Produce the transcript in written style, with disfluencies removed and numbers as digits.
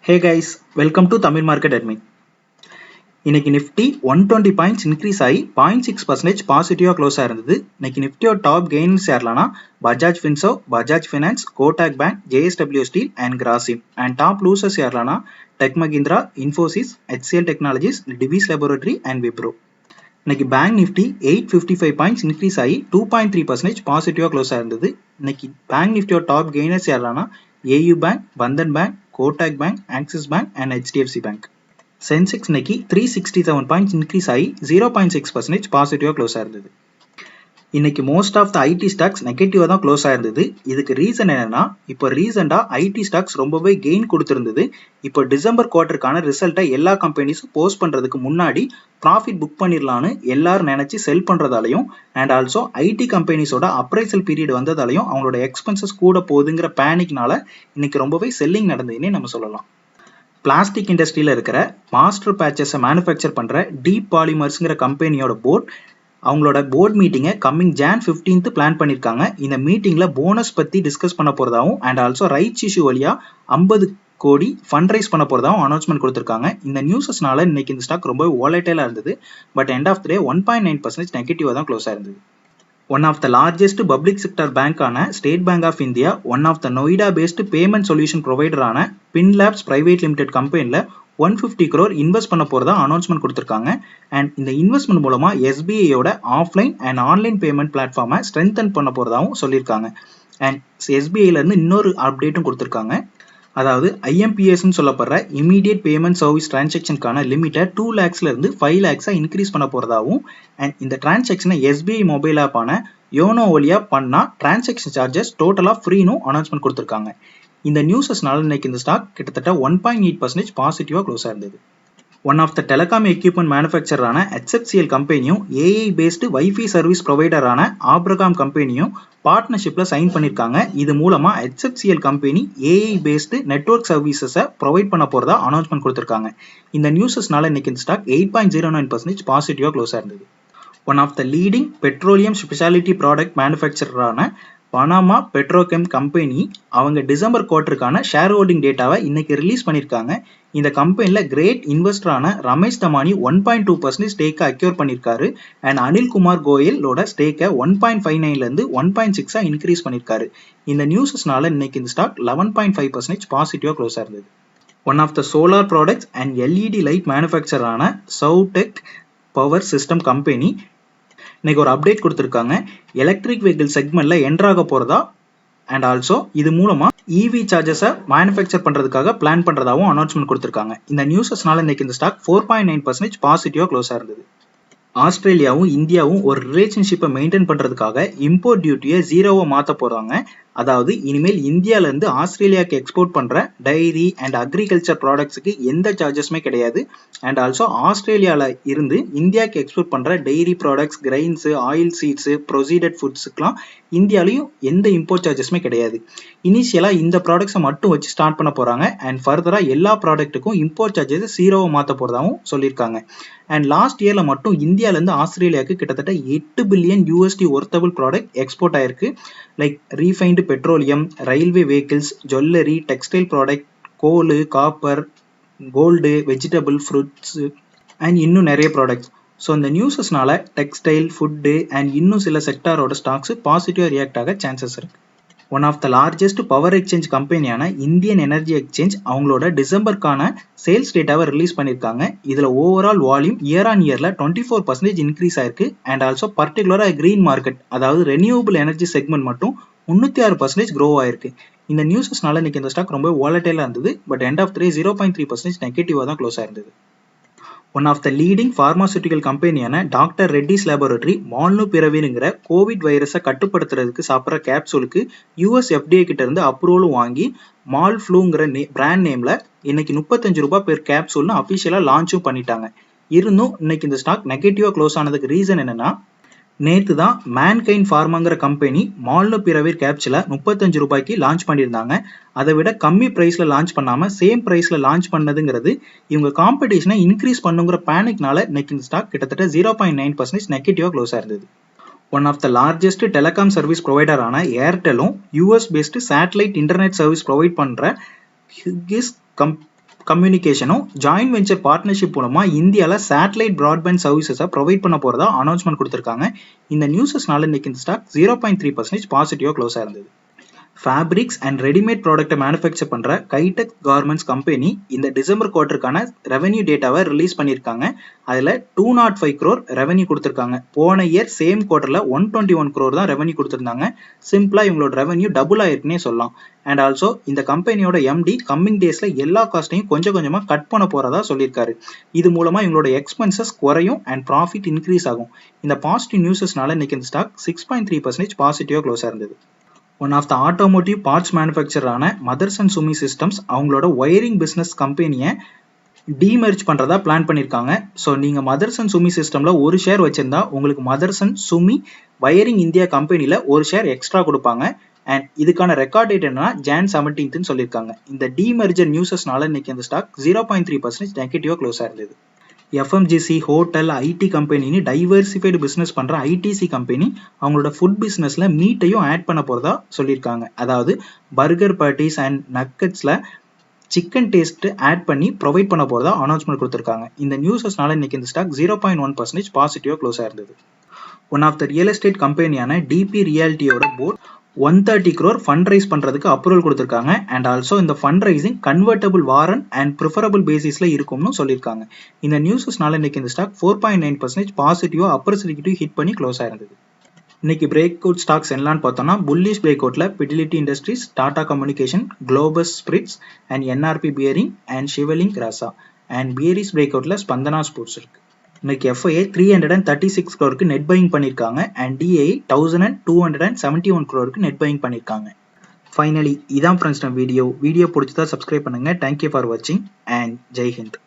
Hey guys, welcome to Tamil Market Admin. இன்னைக்கு Nifty 120 points increase ஆகி 0.6% பாசிட்டிவா close ஆயிருந்தது. இன்னைக்கு நிஃப்டியோட டாப் கெயின்ஸ் யாரெல்லாம் Bajaj Finserv, Bajaj Finance, Kotak Bank, JSW Steel and Grasim. And top losers யாரெல்லாம் Tech Mahindra, Infosys, HCL Technologies, Divi's Laboratory and Wipro. இன்னைக்கு பேங்க் நிஃப்டி 855 பாயிண்ட்ஸ் இன்க்ரீஸ் ஆகி 2.3% பாசிட்டிவா க்ளோஸ் ஆயிருந்தது. இன்னைக்கு பேங்க் நிஃப்டியோட டாப் கெயினர்ஸ் யாரெல்லாம் AU bank, Bandhan bank, Kotak bank, axis bank and HDFC bank. Sensex இன்னைக்கு 367 பாயிண்ட்ஸ் இன்க்ரீஸ் ஆகி 0.6% பாசிட்டிவா க்ளோஸ் ஆயிருந்தது. இன்னைக்கு most of the IT stocks நெகட்டிவா தான் க்ளோஸ் ஆயிருந்தது. இதுக்கு ரீசன் என்னன்னா, இப்போ ரீசெண்டா ஐடி ஸ்டாக்ஸ் ரொம்பவே கெயின் கொடுத்திருந்தது. இப்போ டிசம்பர் குவார்டருக்கான ரிசல்ட்டை எல்லா கம்பெனிஸும் போஸ்ட் பண்றதுக்கு முன்னாடி ப்ராஃபிட் புக் பண்ணிடலான்னு எல்லாரும் நினைச்சு செல் பண்றதாலையும் அண்ட் ஆல்சோ ஐடி கம்பெனிஸோட அப்ரைசல் பீரியட் வந்ததாலையும் அவங்களோட எக்ஸ்பென்சஸ் கூட போகுதுங்கிற பேனிக்னால இன்னைக்கு ரொம்பவே செல்லிங் நடந்ததுன்னே நம்ம சொல்லலாம். பிளாஸ்டிக் இண்டஸ்ட்ரியில இருக்கிற மாஸ்டர் பேட்சஸை மேனுஃபேக்சர் பண்ற டீப் பாலிமர்ஸ்ங்கிற கம்பெனியோட போர்ட் அவங்களோட போர்ட் மீட்டிங்கை கம்மிங் Jan 15th பிளான் பண்ணியிருக்காங்க. இந்த மீட்டிங்ல போனஸ் பத்தி டிஸ்கஸ் பண்ண போறதாவும் அண்ட் ஆல்சோ ரைட்ஸ் இஷ்யூ வழியா 50 கோடி ஃபண்ட் ரைஸ் பண்ண போறதாவும் அனௌன்ஸ்மெண்ட் கொடுத்திருக்காங்க. இந்த நியூஸஸ்னால இன்னைக்கு இந்த ஸ்டாக் ரொம்ப வாலடைலா இருந்தது. But end of the day 1.9% நெகட்டிவா தான் க்ளோஸ் ஆயிருந்தது. One of the largest public sector பேங்கான State Bank of India, one of the Noida based payment solution ப்ரொவைடரான பின்லேப்ஸ் பிரைவேட் லிமிடெட் கம்பெனில 150 crore இன்வெஸ்ட் பண்ண போறதா அனௌன்ஸ்மெண்ட் கொடுத்திருக்காங்க. அண்ட் இந்த இன்வெஸ்ட்மெண்ட் மூலமா SBIயோட ஆஃப்லைன் அண்ட் ஆன்லைன் பேமெண்ட் பிளாட்ஃபார்மை ஸ்ட்ரென்தன் பண்ண போறதாவும் சொல்லியிருக்காங்க. அண்ட் SBIல இருந்து இன்னொரு அப்டேட்டும் கொடுத்திருக்காங்க. அதாவது IMPS சொல்லப்படுற இமீடியட் பேமெண்ட் சர்வீஸ் டிரான்சாக்ஷனுக்கான லிமிட்டை 2 lakhsல இருந்து 5 lakhs இன்க்ரீஸ் பண்ண போறதாவும் அண்ட் இந்த டிரான்சாக்ஷனை SBI மொபைல் ஆப்பான யோனோ வழியா பண்ணா டிரான்சாக்ஷன் சார்ஜஸ் டோட்டலா ஃப்ரீன்னு அனௌன்ஸ்மெண்ட் கொடுத்திருக்காங்க. இந்த நியூஸஸ்னால இன்னைக்கு இந்த ஸ்டாக் கிட்டத்தட்ட 1.8% பாசிட்டிவா க்ளோஸ் ஆயிருந்தது. One of the telecom equipment மேனுஃபேக்சரான HFCL கம்பெனியும் AI பேஸ்டு வைஃபை சர்வீஸ் ப்ரொவைடரான ஆப்ரகாம் கம்பெனியும் பார்ட்னர்ஷிப்ல சைன் பண்ணியிருக்காங்க. இது மூலமா HFCL company AI based network சர்வீசஸை ப்ரொவைட் பண்ண போறதா அனௌன்ஸ்மெண்ட் கொடுத்திருக்காங்க. இந்த நியூஸஸ்னால இன்னைக்கு இந்த ஸ்டாக் 8.09% பாசிட்டிவா க்ளோஸ் ஆயிருந்தது. One of the leading petroleum specialty product மேனுஃபேக்சரான பனாமா பெட்ரோகெம் கம்பெனி அவங்க டிசம்பர் குவார்டருக்கான ஷேர் ஹோல்டிங் டேட்டாவை இன்னைக்கு ரிலீஸ் பண்ணியிருக்காங்க. இந்த கம்பெனில கிரேட் இன்வெஸ்டரான ரமேஷ் தமானி 1.2% ஸ்டேக்கை அக்யூர் பண்ணியிருக்காரு. அண்ட் அனில்குமார் கோயலோட ஸ்டேக்கை 1.59ல இருந்து 1.6 இன்க்ரீஸ் பண்ணியிருக்காரு. இந்த நியூஸஸ்னால இன்னைக்கு இந்த ஸ்டாக் 11.5% பாசிட்டிவா க்ளோஸ் ஆயிருந்தது. One of the solar products and LED light மேனுஃபேக்சரான சவுடெக் பவர் சிஸ்டம் கம்பெனி இன்னைக்கு ஒரு அப்டேட் கொடுத்திருக்காங்க. எலக்ட்ரிக் வெஹிக்கிள் செக்மெண்ட்ல என்ட்ராக போறதா அண்ட் ஆல்சோ இது மூலமா EV சார்ஜஸை மேனுஃபேக்சர் பண்றதுக்காக பிளான் பண்றதாவும் அனௌன்ஸ்மெண்ட் கொடுத்திருக்காங்க. இந்த நியூஸஸ்னால இன்னைக்கு இந்த ஸ்டாக் 4.9% பாசிட்டிவா க்ளோஸ் ஆயிருந்தது. ஆஸ்திரேலியாவும் இந்தியாவும் ஒரு ரிலேஷன்ஷிப்பை மெயின்டைன் பண்றதுக்காக இம்போர்ட் டியூட்டியை ஜீரோவா மாத்த போறாங்க. அதாவது இனிமேல் இந்தியால இருந்து ஆஸ்திரேலியாவுக்கு எக்ஸ்போர்ட் பண்ற டைரி அண்ட் அக்ரிகல்ச்சர் ப்ராடக்ட்ஸுக்கு எந்த சார்ஜஸுமே கிடையாது. அண்ட் ஆல்சோ ஆஸ்திரேலியால இருந்து இந்தியாவுக்கு எக்ஸ்போர்ட் பண்ற dairy products, grains, oil seeds, processed ஃபுட்ஸுக்குலாம் இந்தியாலையும் எந்த இம்போர்ட் சார்ஜஸுமே கிடையாது. இனிஷியலா இந்த ப்ராடக்ட்ஸை மட்டும் வச்சு ஸ்டார்ட் பண்ண போறாங்க. அண்ட் ஃபர்தரா எல்லா ப்ராடக்ட்டுக்கும் இம்போர்ட் சார்ஜஸ் ஜீரோவா மாத்த போறதாவும் சொல்லியிருக்காங்க. அண்ட் லாஸ்ட் இயர்ல மட்டும் இந்தியால இருந்து ஆஸ்திரேலியாவுக்கு கிட்டத்தட்ட $8 billion ஒர்த்தபிள் ப்ராடக்ட் எக்ஸ்போர்ட் ஆயிருக்கு. Like refined petroleum, railway vehicles, jewellery, textile product, coal, copper, gold, vegetable, fruits and இன்னும் நிறைய ப்ராடக்ட்ஸ். ஸோ இந்த நியூஸஸ்னால டெக்ஸ்டைல், ஃபுட்டு அண்ட் இன்னும் சில செக்டாரோட ஸ்டாக்ஸ் பாசிட்டிவா ரியாக்ட் ஆக சான்சஸ் இருக்கு. One of the largest power exchange கம்பெனியான இந்தியன் எனர்ஜி எக்ஸ்சேஞ்ச் அவங்களோட டிசம்பருக்கான சேல்ஸ் டேட்டாவை ரிலீஸ் பண்ணியிருக்காங்க. இதுல ஓவரால் வால்யூம் இயர் ஆன் இயர்ல 24% இன்க்ரீஸ் ஆயிருக்கு. அண்ட் ஆல்சோ பர்டிகுலரா கிரீன் மார்க்கெட், அதாவது ரெனியூவபிள் எனர்ஜி செக்மெண்ட் மட்டும் 306% க்ரோ ஆயிருக்கு. இந்த நியூஸஸ்னால இன்னைக்கு இந்த ஸ்டாக் ரொம்ப வாலடைலா இருந்தது. But end of the day 0.3% நெகட்டிவா தான் க்ளோஸ் ஆயிருந்தது. One of the leading pharmaceutical கம்பெனியான டாக்டர் ரெட்டிஸ் லேபரேட்டரி மால்னுபிரவிர்ங்கிற கோவிட் வைரஸை கட்டுப்படுத்துறதுக்கு சாப்பிட்ற கேப்சூலுக்கு US FDA கிட்ட இருந்து அப்ரூவலும் வாங்கி மால் ஃப்ளூங்கிற பிராண்ட் நேம்ல இன்னைக்கு $35 பெர் கேப்சூல்னு அபிஷியலா லான்ச்சும் பண்ணிட்டாங்க. இருந்தும் இன்னைக்கு இந்த ஸ்டாக் நெகட்டிவா க்ளோஸ் ஆனதுக்கு ரீசன் என்னன்னா, நேத்து தான் மேன்கைண்ட் ஃபார்மாங்கிற கம்பெனி மால்னுபிரவிர் கேப்சூலை $35 லான்ச் பண்ணியிருந்தாங்க. அதை விட கம்மி பிரைஸ்ல லான்ச் பண்ணாம சேம் பிரைஸ்ல லான்ச் பண்ணதுங்கிறது இவங்க காம்படிஷனை இன்க்ரீஸ் பண்ணுங்கிற பேனிக்னால இன்னைக்கு இந்த ஸ்டாக் கிட்டத்தட்ட 0.9% நெகட்டிவா க்ளோஸ் ஆயிருந்தது. One of the largest telecom service ப்ரொவைடரான ஏர்டெலும் US based satellite internet service provide பண்ற ஹிகிஸ் கம்யூனிகேஷனும் ஜாயின்ட் வெஞ்சர் பார்ட்னர்ஷிப் மூலமா இந்தியால சேட்டலைட் பிராட்பேண்ட் சர்வீசஸை ப்ரொவைட் பண்ண போறதா அனௌன்ஸ்மெண்ட் கொடுத்திருக்காங்க. இந்த நியூஸஸ்னால இன்னைக்கு இந்த ஸ்டாக் 0.3% பாசிட்டிவா க்ளோஸ் ஆயிருந்தது. ஃபேப்ரிக்ஸ் அண்ட் ரெடிமேட் ப்ராடக்ட்டை மேனுஃபேக்சர் பண்ற கைடெக் கார்மெண்ட்ஸ் கம்பெனி இந்த டிசம்பர் குவார்ட்டருக்கான ரெவென்யூ டேட்டாவை ரிலீஸ் பண்ணியிருக்காங்க. அதுல 205 crore ரெவென்யூ கொடுத்திருக்காங்க. போன இயர் சேம் குவார்ட்டர்ல 121 crore தான் ரெவென்யூ கொடுத்திருந்தாங்க. சிம்பிளா இவங்களோட ரெவென்யூ டபுள் ஆயிருக்குன்னே சொல்லலாம். அண்ட் ஆல்சோ இந்த கம்பெனியோட எம்டி கம்மிங் டேஸ்ல எல்லா காஸ்ட்டையும் கொஞ்சம் கொஞ்சமா கட் பண்ண போறதா சொல்லியிருக்காரு. இது மூலமா இவங்களோட எக்ஸ்பென்சஸ் குறையும் அண்ட் ப்ராஃபிட் இன்க்ரீஸ் ஆகும். இந்த பாசிட்டிவ் நியூஸஸ்னால இன்னைக்கு இந்த ஸ்டாக் 6.3% பாசிட்டிவா க்ளோஸ் ஆயிருந்தது. One of the automotive parts மேனுஃபேக்சரான மதர்சன் சுமி சிஸ்டம்ஸ் அவங்களோட ஒயரிங் பிஸ்னஸ் கம்பெனியை டீமெர்ஜ் பண்ணுறதா பிளான் பண்ணியிருக்காங்க. ஸோ நீங்கள் மதர்சன் சுமி சிஸ்டமில் ஒரு ஷேர் வச்சிருந்தா உங்களுக்கு மதர்சன் சுமி வயரிங் இந்தியா கம்பெனியில் ஒரு ஷேர் எக்ஸ்ட்ரா கொடுப்பாங்க. அண்ட் இதுக்கான ரெக்கார்ட் டேட் என்னன்னா Jan 17th சொல்லியிருக்காங்க. இந்த டீமெர்ஜர் நியூஸஸ்னால இன்னைக்கு இந்த ஸ்டாக் 0.3% நெகட்டிவாக க்ளோஸ் ஆயிருந்தது. எஃப்எம்ஜிசி, ஹோட்டல், ஐடி கம்பெனின்னு டைவர்சிஃபைடு பிஸ்னஸ் பண்ற ஐடிசி கம்பெனி அவங்களோட ஃபுட் பிஸ்னஸ்ல மீட்டையும் ஆட் பண்ண போறதா சொல்லியிருக்காங்க. அதாவது பர்கர் பேட்டிஸ் அண்ட் நக்கட்ஸ்ல சிக்கன் டேஸ்ட் ஆட் பண்ணி ப்ரொவைட் பண்ண போறதா அனௌன்ஸ்மெண்ட் கொடுத்திருக்காங்க. இந்த நியூஸஸ்னால இன்னைக்கு இந்த ஸ்டாக் 0.1% பாசிட்டிவா க்ளோஸ் ஆயிருந்தது. One of the real estate கம்பெனியான டிபி ரியாலிட்டியோட போர்ட் 130 crore ஃபண்ட் ரைஸ் பண்றதுக்கு அப்ரூவல் கொடுத்திருக்காங்க. அண்ட் ஆல்சோ இந்த fund raising convertible warrant and preferable பேசிஸ்ல இருக்கும்னு சொல்லியிருக்காங்க. இந்த நியூஸஸ்னால இன்னைக்கு இந்த ஸ்டாக் 4.9% பாசிட்டிவா அப்பர் சர்க்கியூட் ஹிட் பண்ணி க்ளோஸ் ஆயிருந்தது. இன்னைக்கு பிரேக் அவுட் ஸ்டாக்ஸ் என்னன்னு பார்த்தோம்னா புல்லிஷ் பிரேக் அவுட்ல Pidilite Industries, Tata Communication, Globus Spirits and NRB bearing and Shivalik Rasayan. And bearish break அவுட்ல ஸ்பந்தனா ஸ்போர்ட்ஸ் இருக்கு. இன்னைக்கு FIA 336 crore நெட் பையிங் பண்ணியிருக்காங்க. அண்ட் DIA 1271 crore நெட் பையிங் பண்ணியிருக்காங்க. ஃபைனலி இதான் ஃப்ரெண்ட்ஸ் நம்ம வீடியோ பிடிச்சதா சப்ஸ்கிரைப் பண்ணுங்க. தேங்க்யூ ஃபார் வாட்சிங் அண்ட் ஜெய் ஹிந்த்.